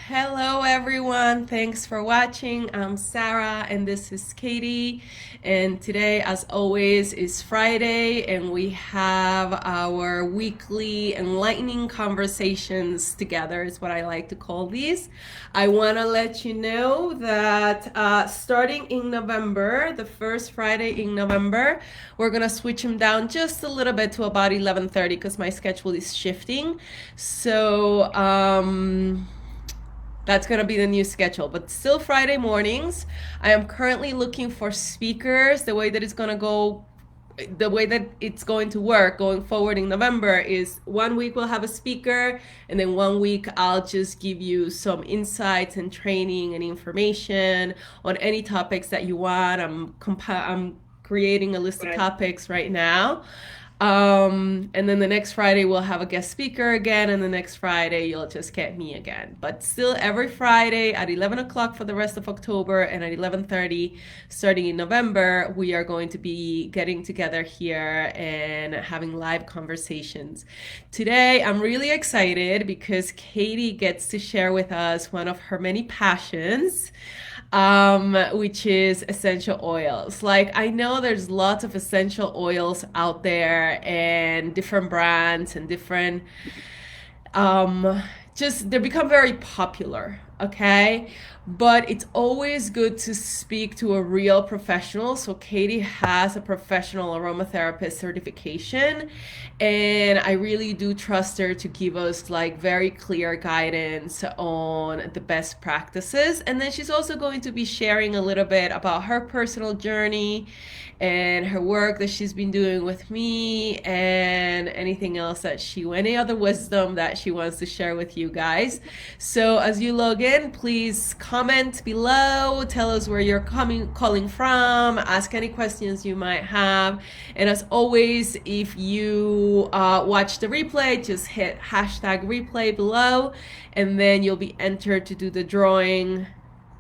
Hello, everyone. Thanks for watching. I'm Sarah, and this is Katy. And today, as always, is Friday, and we have our weekly enlightening conversations together, is what I like to call these. I want to let you know that starting in November, the first Friday in November, we're going to switch them down just a little bit to about 11:30 because my schedule is shifting. So, that's going to be the new schedule, but still Friday mornings. I am currently looking for speakers. The way that it's going to work going forward in November is one week we'll have a speaker, and then one week I'll just give you some insights and training and information on any topics that you want. I'm creating a list of topics right now. And then the next Friday we'll have a guest speaker again, and the next Friday you'll just get me again. But still every Friday at 11 o'clock for the rest of October, and at 11:30 starting in November, we are going to be getting together here and having live conversations. Today I'm really excited because Katy gets to share with us one of her many passions, which is essential oils. Like, I know there's lots of essential oils out there and different brands and different, um, just they become very popular, okay? But it's always good to speak to a real professional. So Katy has a professional aromatherapist certification, and I really do trust her to give us like very clear guidance on the best practices. And then she's also going to be sharing a little bit about her personal journey and her work that she's been doing with me, and anything else any other wisdom that she wants to share with you guys. So as you log in, please comment below, tell us where you're calling from, ask any questions you might have. And as always, if you watch the replay, just hit hashtag replay below, and then you'll be entered to do the drawing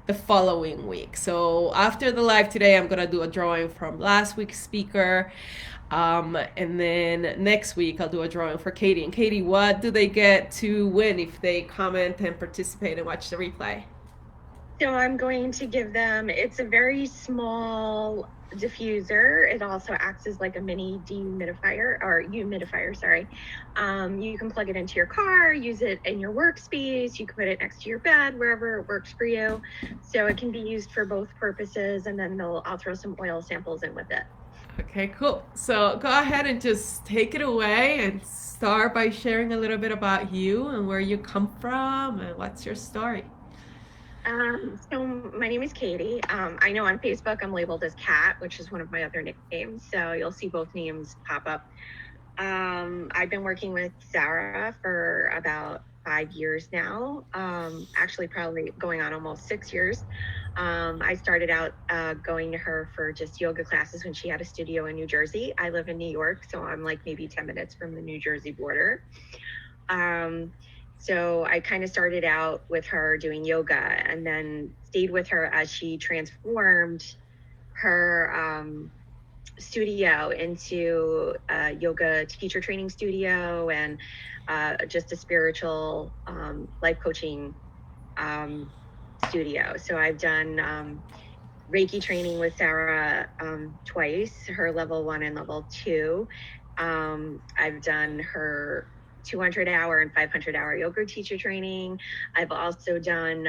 the following week. So after the live today, I'm gonna do a drawing from last week's speaker. And then next week I'll do a drawing for Katy. And Katy, what do they get to win if they comment and participate and watch the replay? So I'm going to give them, it's a very small diffuser. It also acts as like a mini dehumidifier or humidifier, sorry. You can plug it into your car, use it in your workspace. You can put it next to your bed, wherever it works for you. So it can be used for both purposes. And then I'll throw some oil samples in with it. Okay, cool. So go ahead and just take it away and start by sharing a little bit about you and where you come from and what's your story. So my name is Katy. I know on Facebook I'm labeled as Kat, which is one of my other nicknames. So you'll see both names pop up. I've been working with Sarah for about 5 years now. Actually, probably going on almost 6 years. I started out going to her for just yoga classes when she had a studio in New Jersey. I live in New York, so I'm like maybe 10 minutes from the New Jersey border. So I kind of started out with her doing yoga and then stayed with her as she transformed her studio into a yoga teacher training studio and just a spiritual life coaching studio. So I've done Reiki training with Sarah twice, her level 1 and level 2. I've done her 200-hour and 500-hour yoga teacher training. I've also done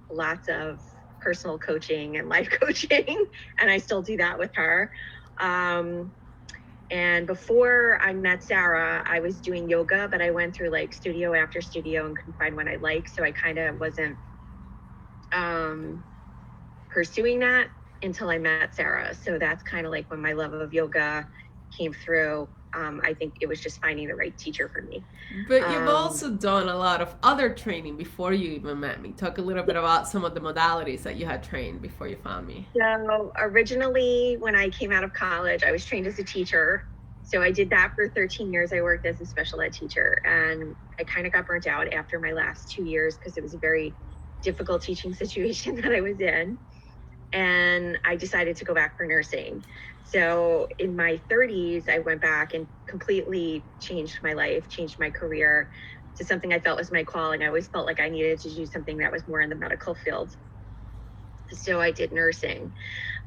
lots of personal coaching and life coaching, and I still do that with her. And before I met Sarah, I was doing yoga, but I went through like studio after studio and couldn't find one I liked. So I kind of wasn't pursuing that until I met Sarah. So that's kind of like when my love of yoga came through. I think it was just finding the right teacher for me. But you've also done a lot of other training before you even met me. Talk a little bit about some of the modalities that you had trained before you found me. So originally, when I came out of college, I was trained as a teacher. So I did that for 13 years. I worked as a special ed teacher, and I kind of got burnt out after my last 2 years because it was a very difficult teaching situation that I was in. And I decided to go back for nursing. So in my 30s, I went back and completely changed my life, changed my career, to something I felt was my calling. I always felt like I needed to do something that was more in the medical field. So I did nursing.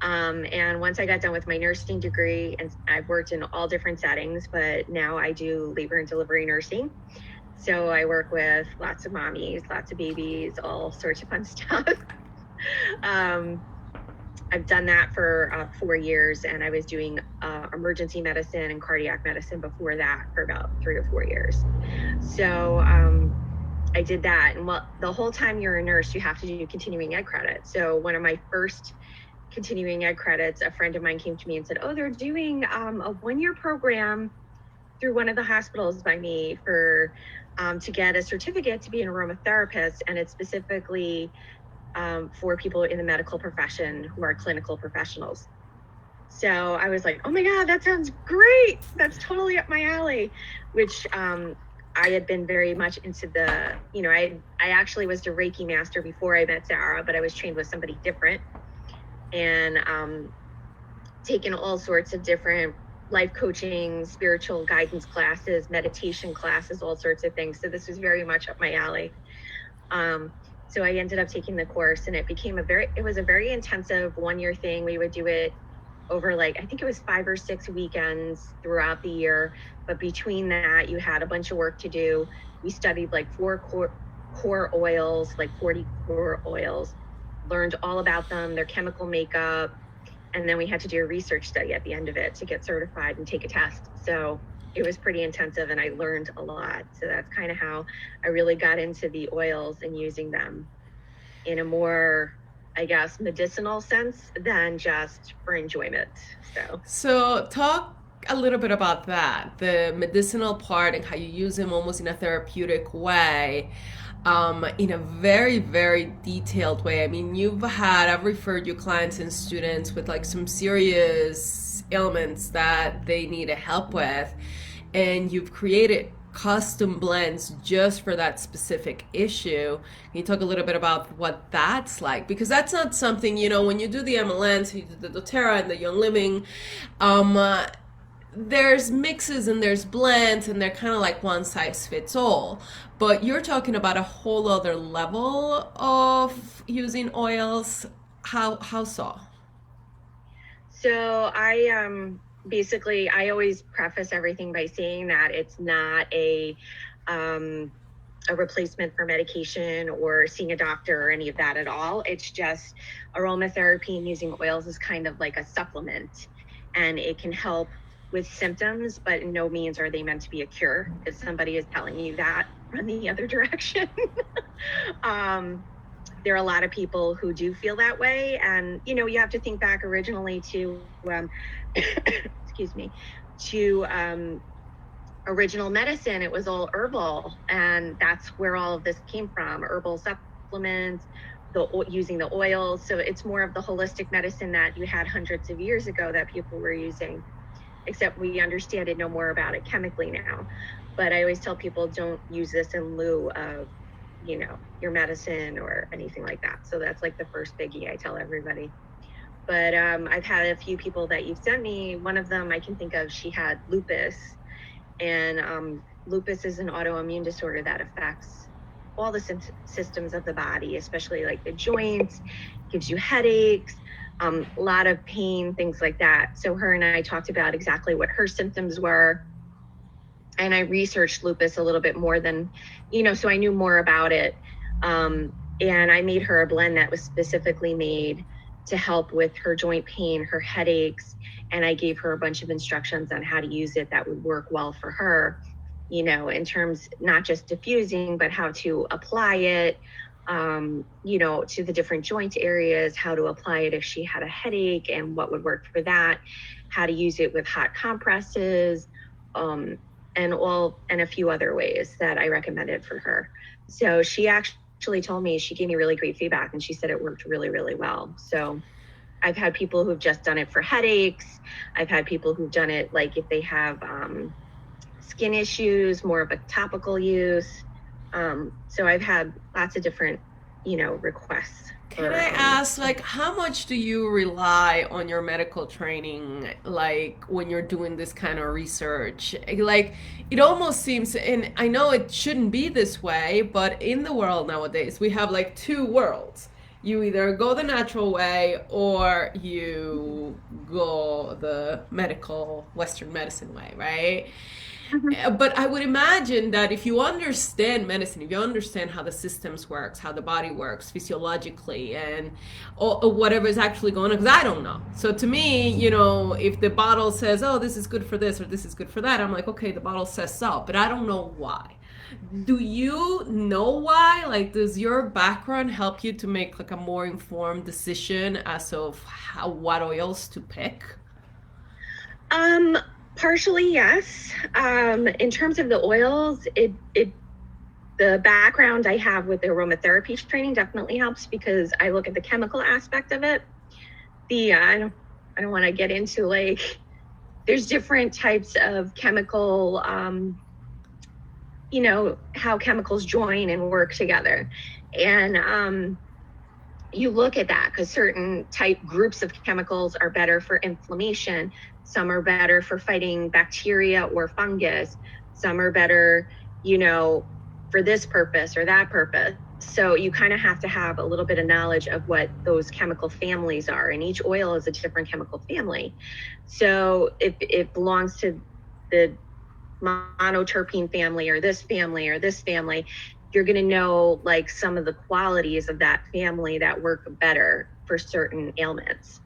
And once I got done with my nursing degree, and I've worked in all different settings, but now I do labor and delivery nursing. So I work with lots of mommies, lots of babies, all sorts of fun stuff. I've done that for 4 years, and I was doing emergency medicine and cardiac medicine before that for about 3 or 4 years. So I did that. And the whole time you're a nurse, you have to do continuing ed credit. So one of my first continuing ed credits, a friend of mine came to me and said, oh, they're doing a 1-year program through one of the hospitals by me for to get a certificate to be an aromatherapist. And it's specifically for people in the medical profession who are clinical professionals. So I was like, oh my God, that sounds great. That's totally up my alley, which I had been very much into the, I actually was a Reiki master before I met Sarah, but I was trained with somebody different, and taken all sorts of different life coaching, spiritual guidance classes, meditation classes, all sorts of things. So this was very much up my alley. So I ended up taking the course, and it was a very intensive 1-year thing. We would do it over I think it was 5 or 6 weekends throughout the year. But between that, you had a bunch of work to do. We studied 4 core oils, 40 core oils, learned all about them, their chemical makeup. And then we had to do a research study at the end of it to get certified and take a test. So it was pretty intensive, and I learned a lot. So that's kind of how I really got into the oils and using them in a more, I guess, medicinal sense than just for enjoyment. So talk a little bit about that, the medicinal part, and how you use them almost in a therapeutic way, in a very, very detailed way. I mean, I've referred your clients and students with some serious ailments that they need help with, and you've created custom blends just for that specific issue. Can you talk a little bit about what that's like? Because that's not something, when you do the MLNs, you do the doTERRA and the Young Living, there's mixes and there's blends, and they're kind of like one size fits all. But you're talking about a whole other level of using oils. How so? So basically, I always preface everything by saying that it's not a replacement for medication or seeing a doctor or any of that at all. It's just aromatherapy and using oils is kind of like a supplement, and it can help with symptoms, but in no means are they meant to be a cure. If somebody is telling you that, run the other direction. There are a lot of people who do feel that way. And, you have to think back originally to, excuse me, to original medicine. It was all herbal. And that's where all of this came from, herbal supplements, using the oils. So it's more of the holistic medicine that you had hundreds of years ago that people were using, except we understand it, know more about it chemically now. But I always tell people, don't use this in lieu of your medicine or anything like that. So that's the first biggie I tell everybody. But I've had a few people that you've sent me. One of them I can think of, she had lupus, and lupus is an autoimmune disorder that affects all the systems of the body, especially the joints, gives you headaches, a lot of pain, things like that. So her and I talked about exactly what her symptoms were. And I researched lupus a little bit more than, so I knew more about it. And I made her a blend that was specifically made to help with her joint pain, her headaches. And I gave her a bunch of instructions on how to use it that would work well for her, in terms, not just diffusing, but how to apply it, to the different joint areas, how to apply it if she had a headache and what would work for that, how to use it with hot compresses, and a few other ways that I recommended for her. So she actually told me, she gave me really great feedback, and she said it worked really, really well. So I've had people who've just done it for headaches. I've had people who've done it if they have skin issues, more of a topical use. So I've had lots of different, requests. Can I ask, like, how much do you rely on your medical training, like, when you're doing this kind of research? Like, it almost seems, and I know it shouldn't be this way, but in the world nowadays, we have like two worlds. You either go the natural way or you go the medical Western medicine way, right? Mhm. But I would imagine that if you understand medicine, if you understand how the systems works, how the body works physiologically, and or whatever is actually going on, because I don't know. So to me, if the bottle says, "Oh, this is good for this" or "This is good for that," I'm like, okay, the bottle says so, but I don't know why. Do you know why? Like, does your background help you to make like a more informed decision as of what oils to pick? Um, Partially, yes. In terms of the oils, the background I have with the aromatherapy training definitely helps because I look at the chemical aspect of it. I don't want to get into like there's different types of chemical, how chemicals join and work together, and you look at that because certain type groups of chemicals are better for inflammation. Some are better for fighting bacteria or fungus. Some are better, for this purpose or that purpose. So you kind of have to have a little bit of knowledge of what those chemical families are. And each oil is a different chemical family. So if it belongs to the monoterpene family or this family, you're going to know like some of the qualities of that family that work better for certain ailments.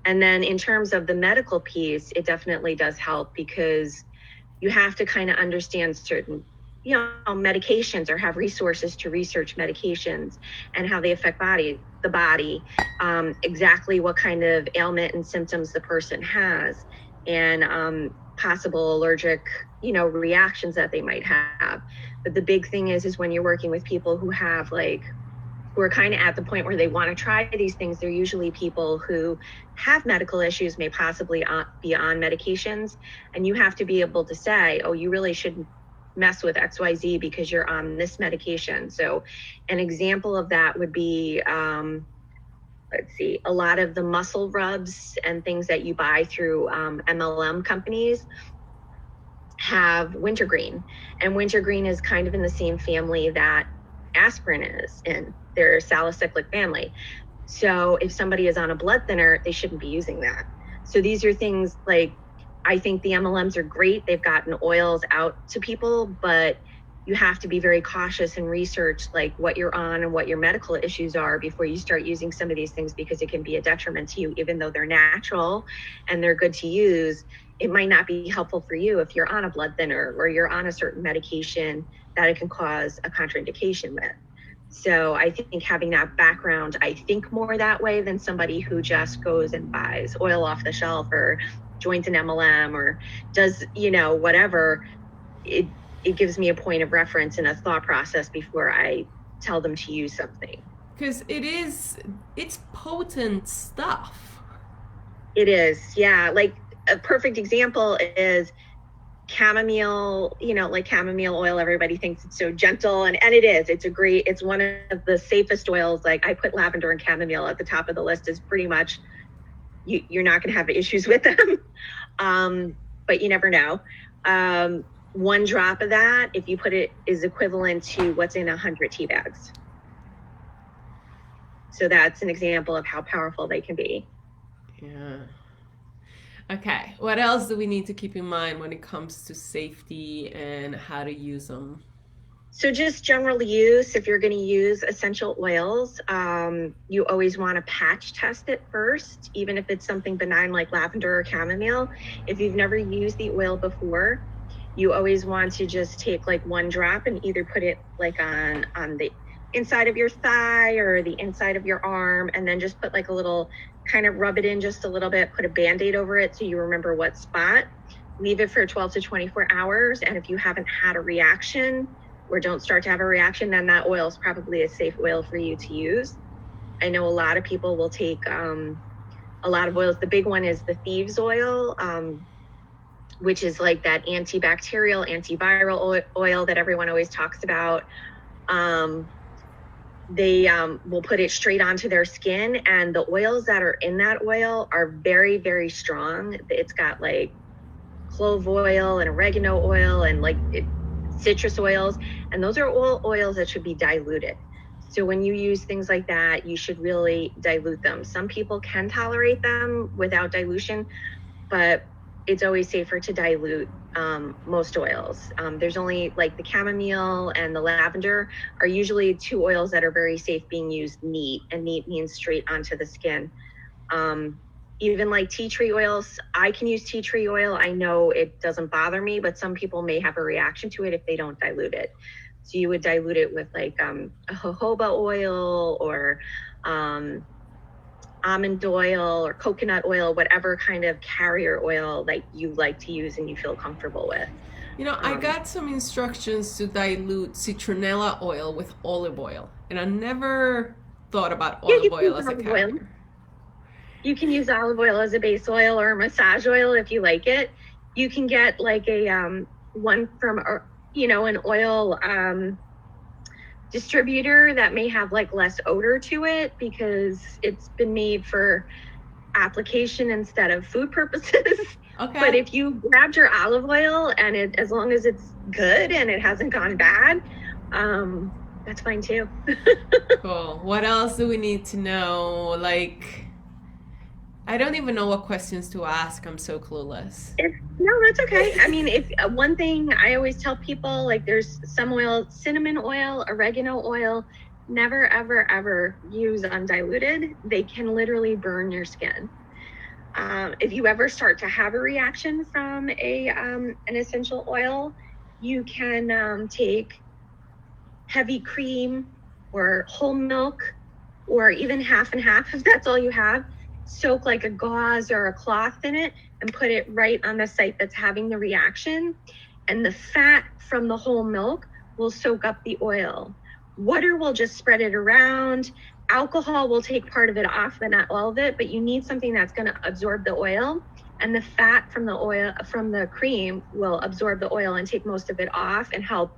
And then in terms of the medical piece, it definitely does help because you have to kind of understand certain medications or have resources to research medications and how they affect the body, exactly what kind of ailment and symptoms the person has, and possible allergic reactions that they might have. But the big thing is when you're working with people who are kind of at the point where they want to try these things, they're usually people who have medical issues, may possibly be on medications, and you have to be able to say, oh, you really shouldn't mess with XYZ because you're on this medication. So an example of that would be, let's see, a lot of the muscle rubs and things that you buy through MLM companies have wintergreen, and wintergreen is kind of in the same family that aspirin is in. Their salicylic family. So if somebody is on a blood thinner, they shouldn't be using that. So these are things like, I think the MLMs are great. They've gotten oils out to people, but you have to be very cautious and research like what you're on and what your medical issues are before you start using some of these things, because it can be a detriment to you. Even though they're natural and they're good to use, it might not be helpful for you if you're on a blood thinner or you're on a certain medication that it can cause a contraindication with. So I think having that background, I think more that way than somebody who just goes and buys oil off the shelf or joins an MLM or does, whatever. It gives me a point of reference and a thought process before I tell them to use something. Because it's potent stuff. It is, yeah. Like a perfect example is chamomile, like chamomile oil. Everybody thinks it's so gentle, and it is. It's one of the safest oils. Like I put lavender and chamomile at the top of the list, is pretty much you're not going to have issues with them. But you never know. One drop of that, if you put it, is equivalent to what's in 100 tea bags. So that's an example of how powerful they can be. Yeah. Okay. What else do we need to keep in mind when it comes to safety and how to use them? So just general use, if you're going to use essential oils, you always want to patch test it first, even if it's something benign like lavender or chamomile. If you've never used the oil before, you always want to just take like one drop and either put it like on the inside of your thigh or the inside of your arm, and then just put like a little, kind of rub it in just a little bit, put a Band-Aid over it so you remember what spot. Leave it for 12 to 24 hours. And if you haven't had a reaction or don't start to have a reaction, then that oil is probably a safe oil for you to use. I know a lot of people will take a lot of oils. The big one is the thieves oil, which is like that antibacterial, antiviral oil that everyone always talks about. they will put it straight onto their skin, and the oils that are in that oil are very, very strong. It's got like clove oil and oregano oil and citrus oils, and those are all oils that should be diluted. So when you use things like that, you should really dilute them. Some people can tolerate them without dilution, but it's always safer to dilute most oils. There's only like the chamomile and the lavender are usually two oils that are very safe being used neat, and neat means straight onto the skin. Even like tea tree oils, I can use tea tree oil. I know it doesn't bother me, but some people may have a reaction to it if they don't dilute it. So you would dilute it with like a jojoba oil or almond oil or coconut oil, whatever kind of carrier oil that you like to use and you feel comfortable with. I got some instructions to dilute citronella oil with olive oil, and I never thought about olive oil as a carrier. You can use olive oil as a base oil or a massage oil if you like it. You can get like a one from an oil distributor that may have like less odor to it because it's been made for application instead of food purposes. Okay. But if you grabbed your olive oil and as long as it's good and it hasn't gone bad, that's fine too. Cool. What else do we need to know? Like, I don't even know what questions to ask. I'm so clueless. No, that's okay. I mean, if one thing I always tell people, like there's some oil, cinnamon oil, oregano oil, never, ever, ever use undiluted. They can literally burn your skin. If you ever start to have a reaction from an essential oil, you can take heavy cream or whole milk or even half and half if that's all you have. Soak like a gauze or a cloth in it and put it right on the site that's having the reaction. And the fat from the whole milk will soak up the oil. Water will just spread it around. Alcohol will take part of it off, but not all of it. But you need something that's going to absorb the oil. And the fat from the oil, from the cream, will absorb the oil and take most of it off and help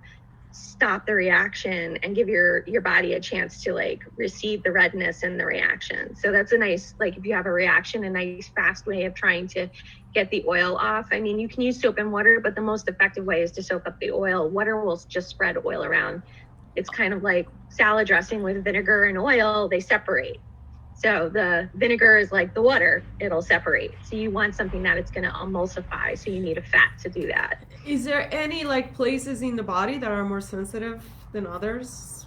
stop the reaction and give your body a chance to like receive the redness and the reaction. So that's a nice, like if you have a reaction, a nice fast way of trying to get the oil off. I mean, you can use soap and water, but the most effective way is to soak up the oil. Water will just spread oil around. It's kind of like salad dressing with vinegar and oil, they separate. So the vinegar is like the water, it'll separate. So you want something that it's going to emulsify. So you need a fat to do that. Is there any like places in the body that are more sensitive than others?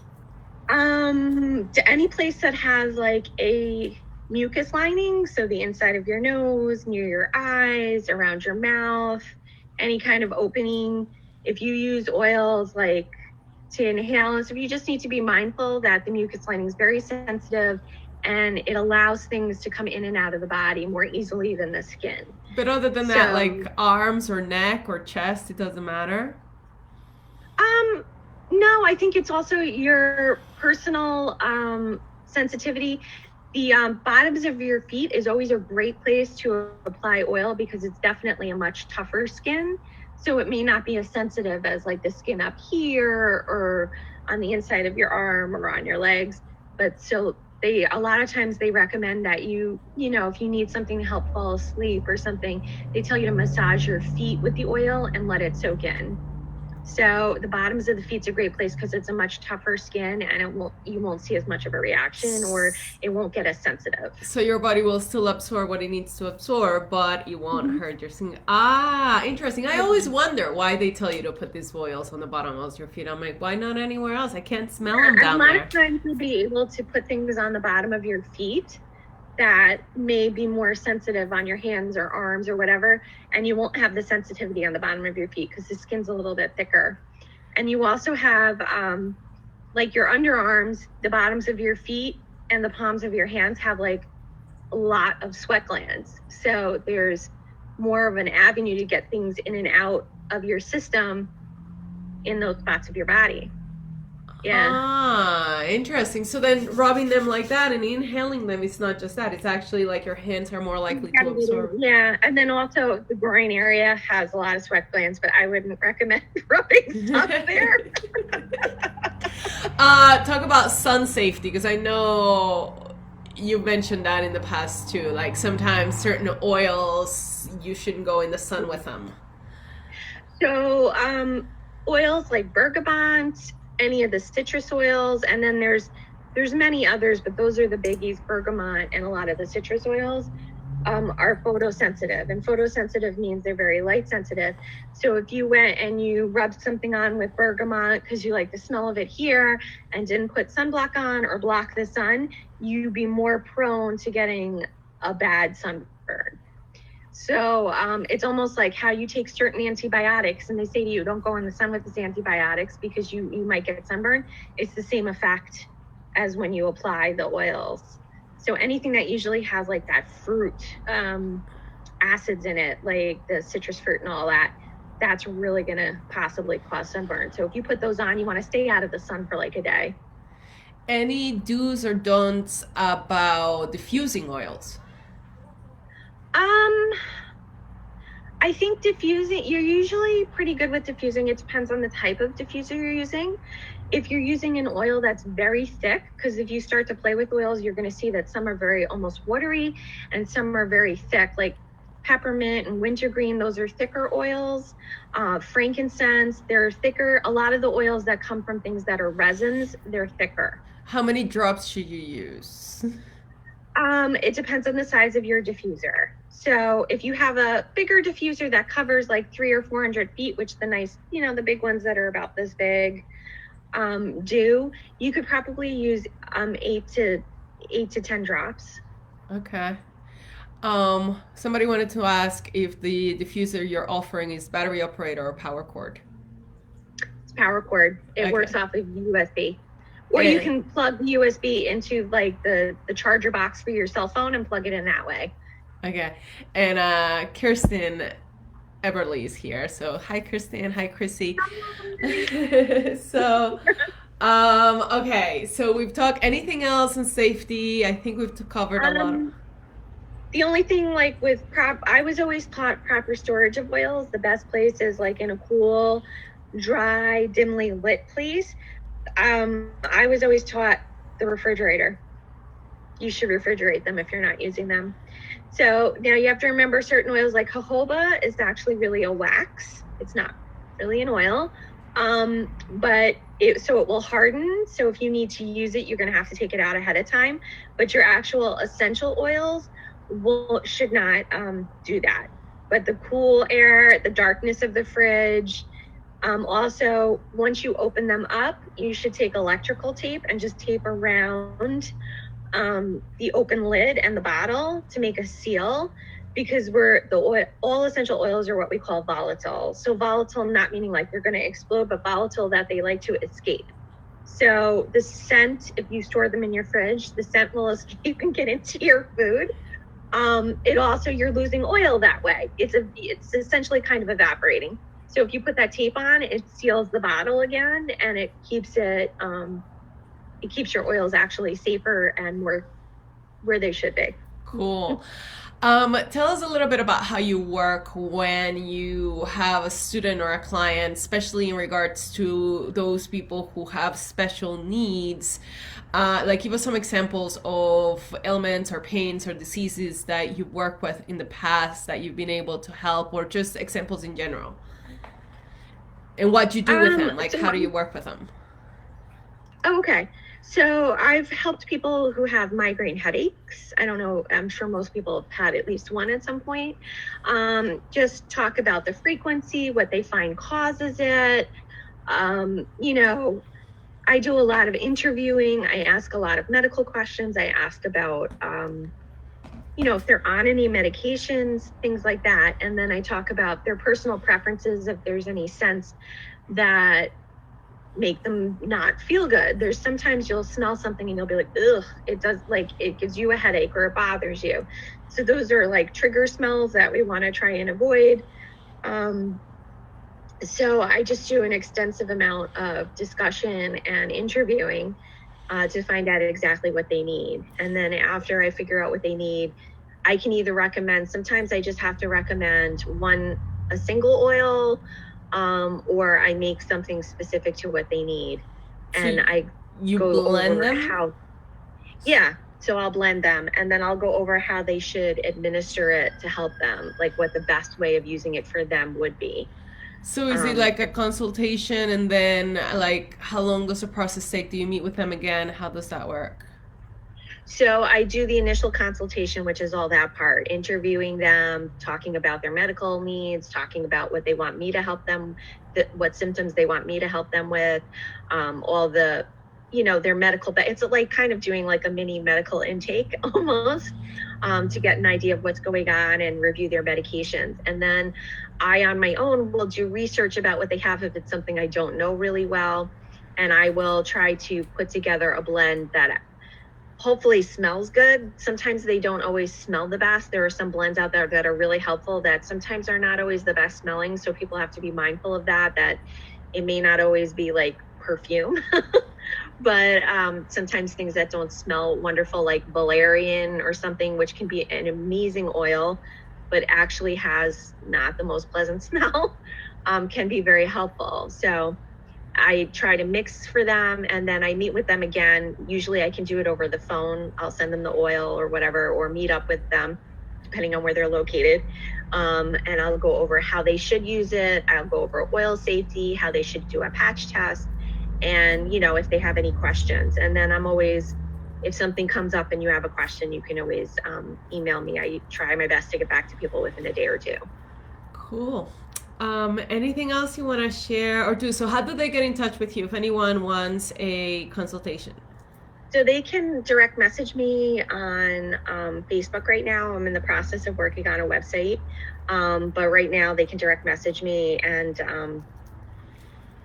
To any place that has like a mucus lining, so the inside of your nose, near your eyes, around your mouth, any kind of opening. If you use oils like to inhale and stuff, you just need to be mindful that the mucus lining is very sensitive and it allows things to come in and out of the body more easily than the skin. But other than that, like arms or neck or chest, it doesn't matter? No, I think it's also your personal sensitivity. The bottoms of your feet is always a great place to apply oil because it's definitely a much tougher skin. So it may not be as sensitive as like the skin up here or on the inside of your arm or on your legs. But so a lot of times they recommend that you know, if you need something to help fall asleep or something, they tell you to massage your feet with the oil and let it soak in. So the bottoms of the feet's a great place because it's a much tougher skin and you won't see as much of a reaction or it won't get as sensitive. So your body will still absorb what it needs to absorb, but it won't hurt your skin. Interesting. I always wonder why they tell you to put these oils on the bottom of your feet. I'm like, why not anywhere else? I can't smell them down there. A lot of times you'll be able to put things on the bottom of your feet that may be more sensitive on your hands or arms or whatever, and you won't have the sensitivity on the bottom of your feet because the skin's a little bit thicker. And you also have like your underarms, the bottoms of your feet and the palms of your hands have like a lot of sweat glands, so there's more of an avenue to get things in and out of your system in those spots of your body. Yeah. Interesting. So then rubbing them like that and inhaling them, it's not just that. It's actually like your hands are more likely to absorb. Yeah. And then also the groin area has a lot of sweat glands, but I wouldn't recommend rubbing stuff there. Talk about sun safety because I know you mentioned that in the past too. Like sometimes certain oils you shouldn't go in the sun with them. So oils like bergamot, any of the citrus oils, and then there's many others, but those are the biggies, bergamot and a lot of the citrus oils. Are photosensitive, and photosensitive means they're very light sensitive. So if you went and you rubbed something on with bergamot because you like the smell of it here and didn't put sunblock on or block the sun, you'd be more prone to getting a bad sunburn. So it's almost like how you take certain antibiotics and they say to you, don't go in the sun with these antibiotics because you might get sunburn. It's the same effect as when you apply the oils. So anything that usually has like that fruit acids in it, like the citrus fruit and all that, that's really going to possibly cause sunburn. So if you put those on, you want to stay out of the sun for like a day. Any do's or don'ts about diffusing oils? Um, I think diffusing, you're usually pretty good with diffusing. It depends on the type of diffuser you're using. If you're using an oil that's very thick, because if you start to play with oils, you're going to see that some are very almost watery and some are very thick, like peppermint and wintergreen. Those are thicker oils. Frankincense, they're thicker. A lot of the oils that come from things that are resins, they're thicker. How many drops should you use? It depends on the size of your diffuser. So if you have a bigger diffuser that covers like 300 or 400 feet, which the nice, the big ones that are about this big do, you could probably use 8 to 10 drops. Okay. Somebody wanted to ask if the diffuser you're offering is battery operated or power cord. It's power cord. It Okay. works off of USB. Or you can plug the USB into like the charger box for your cell phone and plug it in that way. Okay. And Kirsten Eberly is here. So hi Kirsten, hi Chrissy. So okay, so we've talked anything else on safety. I think we've covered a lot of. The only thing like with I was always taught proper storage of oils. The best place is like in a cool, dry, dimly lit place. I was always taught the refrigerator. You should refrigerate them if you're not using them. So now you have to remember certain oils like jojoba is actually really a wax. It's not really an oil. But it will harden. So if you need to use it, you're going to have to take it out ahead of time. But your actual essential oils should not do that. But the cool air, the darkness of the fridge. Also, once you open them up, you should take electrical tape and just tape around the open lid and the bottle to make a seal, because all essential oils are what we call volatile. So volatile, not meaning like they're going to explode, but volatile that they like to escape. So the scent, if you store them in your fridge, the scent will escape and get into your food. It also, you're losing oil that way. It's essentially kind of evaporating. So if you put that tape on, it seals the bottle again, and it keeps your oils actually safer and more where they should be. Cool. Tell us a little bit about how you work when you have a student or a client, especially in regards to those people who have special needs. Like give us some examples of ailments or pains or diseases that you worked with in the past that you've been able to help, or just examples in general. And what you do with them, like how do you work with them? Oh, okay. So I've helped people who have migraine headaches. I don't know, I'm sure most people have had at least one at some point. Just talk about the frequency, what they find causes it. I do a lot of interviewing. I ask a lot of medical questions. I ask about, if they're on any medications, things like that. And then I talk about their personal preferences, if there's any scents that make them not feel good. There's sometimes you'll smell something and you'll be like, ugh, it gives you a headache or it bothers you. So those are like trigger smells that we want to try and avoid. So I just do an extensive amount of discussion and interviewing to find out exactly what they need. And then after I figure out what they need, I can either recommend, sometimes I just have to recommend a single oil, or I make something specific to what they need. And You go blend over them? how, yeah. So I'll blend them and then I'll go over how they should administer it to help them, like what the best way of using it for them would be. So is it Um, like a consultation and then like how long does the process take? Do you meet with them again? How does that work? So I do the initial consultation, which is all that part, interviewing them, talking about their medical needs, talking about what they want me to help them, what symptoms they want me to help them with, all the, their medical, but it's like kind of doing like a mini medical intake almost, to get an idea of what's going on and review their medications. And then I, on my own, will do research about what they have if it's something I don't know really well. And I will try to put together a blend that hopefully smells good. Sometimes they don't always smell the best. There are some blends out there that are really helpful that sometimes are not always the best smelling. So people have to be mindful of that it may not always be like perfume, but sometimes things that don't smell wonderful, like valerian or something, which can be an amazing oil, but actually has not the most pleasant smell, can be very helpful. So I try to mix for them and then I meet with them again. Usually I can do it over the phone. I'll send them the oil or whatever, or meet up with them depending on where they're located. And I'll go over how they should use it. I'll go over oil safety, how they should do a patch test, and, if they have any questions. And then I'm always, if something comes up and you have a question, you can always email me. I try my best to get back to people within a day or two. Cool. Anything else you want to share or do? So how do they get in touch with you if anyone wants a consultation? So they can direct message me on Facebook right now. I'm in the process of working on a website. But right now they can direct message me and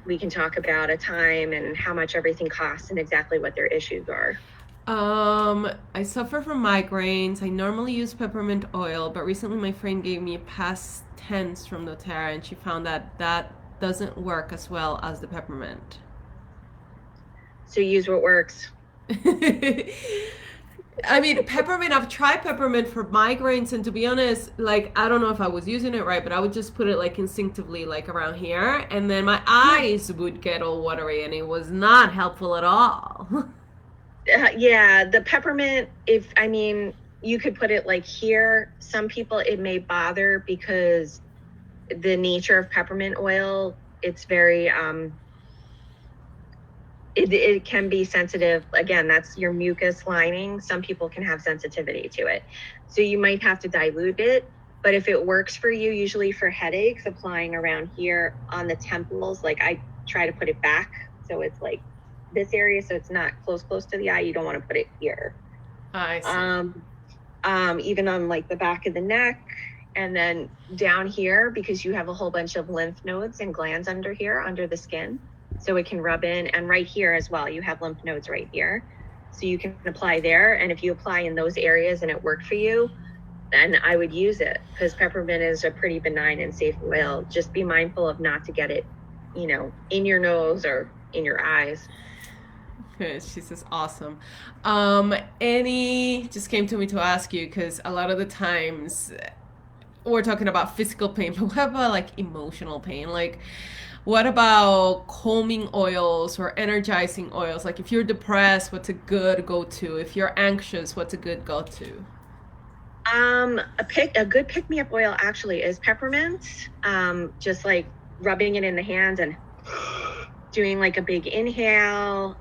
we can talk about a time and how much everything costs and exactly what their issues are. I suffer from migraines. I normally use peppermint oil, but recently my friend gave me a past tense from doTERRA and she found that that doesn't work as well as the peppermint. So use what works. I mean, peppermint, I've tried peppermint for migraines, and to be honest, like, I don't know if I was using it right, but I would just put it like instinctively, like around here, and then my eyes would get all watery, and it was not helpful at all. Yeah, the peppermint, you could put it like here. Some people it may bother because the nature of peppermint oil, it's very it can be sensitive. Again, that's your mucus lining. Some people can have sensitivity to it. So you might have to dilute it. But if it works for you, usually for headaches, applying around here on the temples, like I try to put it back. So it's like this area, so it's not close to the eye. You don't want to put it here. I see. Even on like the back of the neck and then down here, because you have a whole bunch of lymph nodes and glands under here, under the skin. So it can rub in, and right here as well, you have lymph nodes right here. So you can apply there. And if you apply in those areas and it worked for you, then I would use it because peppermint is a pretty benign and safe oil. Just be mindful of not to get it, in your nose or in your eyes. She says, awesome. Just came to me to ask you because a lot of the times we're talking about physical pain, but what about like emotional pain? Like, what about calming oils or energizing oils? Like, if you're depressed, what's a good go to? If you're anxious, what's a good go to? A good pick me up oil actually is peppermint. Just like rubbing it in the hands and doing like a big inhale,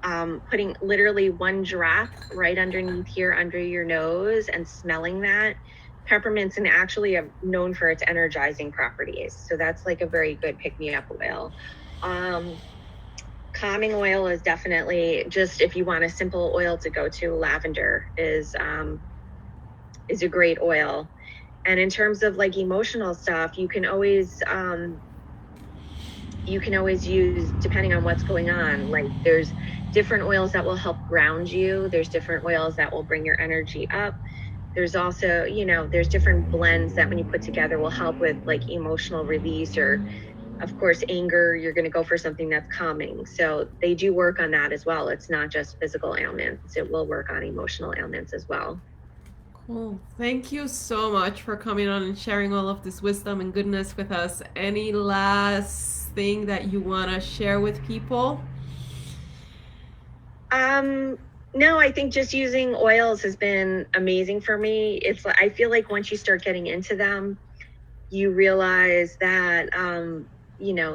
putting literally one drop right underneath here under your nose and smelling that. Peppermint's and actually known for its energizing properties. So that's like a very good pick-me-up oil. Calming oil is definitely, just if you want a simple oil to go to, lavender is a great oil. And in terms of like emotional stuff, you can always use, depending on what's going on, like there's different oils that will help ground you. There's different oils that will bring your energy up. There's also, there's different blends that when you put together will help with like emotional release, or of course, anger, you're going to go for something that's calming. So they do work on that as well. It's not just physical ailments. It will work on emotional ailments as well. Cool. Thank you so much for coming on and sharing all of this wisdom and goodness with us. Any last thing that you want to share with people? Um, no, I think just using oils has been amazing for me. It's like, I feel like once you start getting into them, you realize that,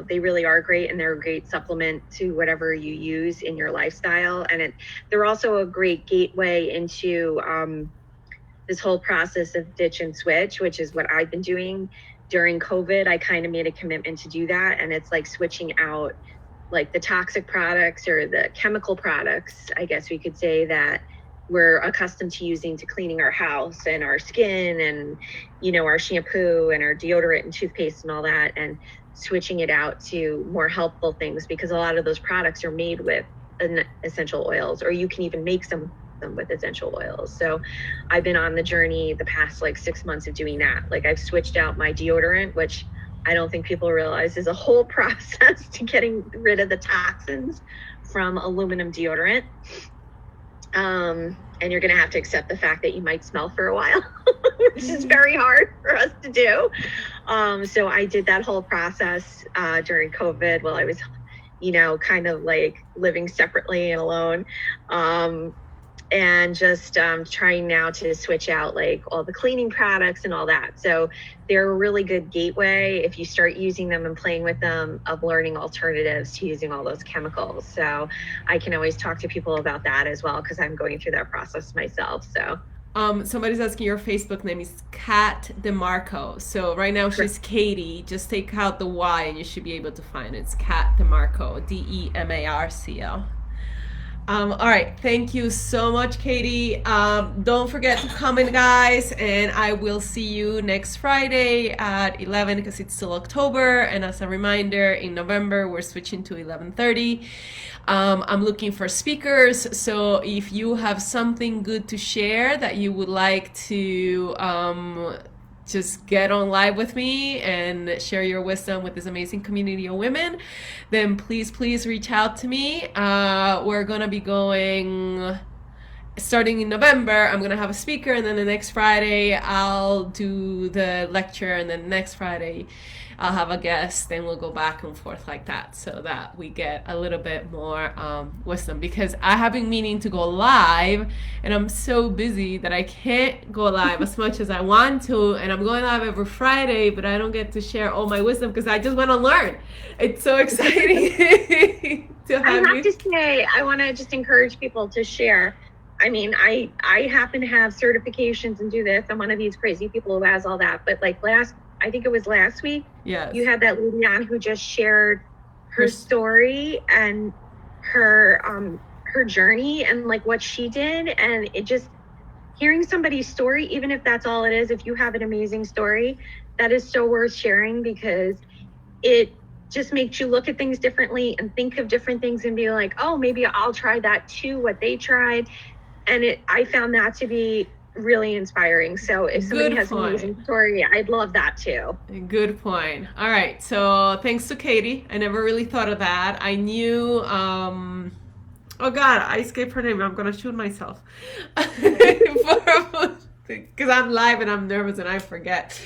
they really are great and they're a great supplement to whatever you use in your lifestyle. And they're also a great gateway into, this whole process of ditch and switch, which is what I've been doing during COVID. I kind of made a commitment to do that. And it's like switching out like the toxic products or the chemical products, I guess we could say, that we're accustomed to using to cleaning our house and our skin and, our shampoo and our deodorant and toothpaste and all that, and switching it out to more helpful things, because a lot of those products are made with essential oils, or you can even make some them with essential oils. So I've been on the journey the past like 6 months of doing that. Like I've switched out my deodorant, which I don't think people realize is a whole process to getting rid of the toxins from aluminum deodorant. And you're going to have to accept the fact that you might smell for a while, which is very hard for us to do. So I did that whole process during COVID while I was, kind of like living separately and alone. And just trying now to switch out like all the cleaning products and all that. So they're a really good gateway if you start using them and playing with them, of learning alternatives to using all those chemicals. So I can always talk to people about that as well, because I'm going through that process myself. So somebody's asking, your Facebook name is Kat DeMarco. So right now she's Katy. Just take out the Y and you should be able to find it. It's Kat DeMarco, DeMarco. All right, thank you so much, Katy. Don't forget to comment, guys, and I will see you next Friday at 11, because it's still October. And as a reminder, in November we're switching to 11:30. I'm looking for speakers, so if you have something good to share that you would like to just get on live with me and share your wisdom with this amazing community of women, then please reach out to me. We're gonna be going, starting in November, I'm gonna have a speaker, and then the next Friday I'll do the lecture, and then next Friday I'll have a guest, and we'll go back and forth like that, so that we get a little bit more wisdom, because I have been meaning to go live, and I'm so busy that I can't go live as much as I want to, and I'm going live every Friday, but I don't get to share all my wisdom because I just want to learn. It's so exciting to have I have to say, I want to just encourage people to share. I mean, I happen to have certifications and do this. I'm one of these crazy people who has all that. But like I think it was last week, yes, you had that lady on who just shared her story and her journey and like what she did. And it just, hearing somebody's story, even if that's all it is, if you have an amazing story, that is so worth sharing, because it just makes you look at things differently and think of different things and be like, oh, maybe I'll try that too, what they tried. And I found that to be really inspiring. So if somebody has an amazing story, I'd love that too. Good point. All right. So thanks to Katy. I never really thought of that. I knew, oh God, I escaped her name. I'm going to shoot myself. Because I'm live and I'm nervous and I forget.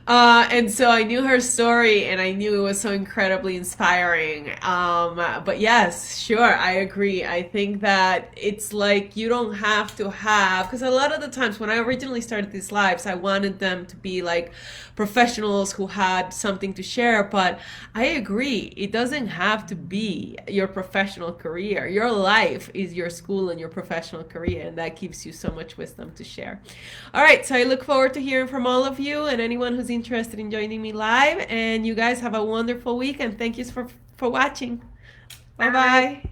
And so I knew her story and I knew it was so incredibly inspiring. But yes, sure, I agree. I think that it's like you don't have to have, because a lot of the times when I originally started these lives, I wanted them to be like professionals who had something to share. But I agree, it doesn't have to be your professional career. Your life is your school and your professional career, and that gives you so much wisdom to share. All right, so I look forward to hearing from all of you and anyone who's interested in joining me live. And you guys have a wonderful week, and thank you for watching. Bye-bye.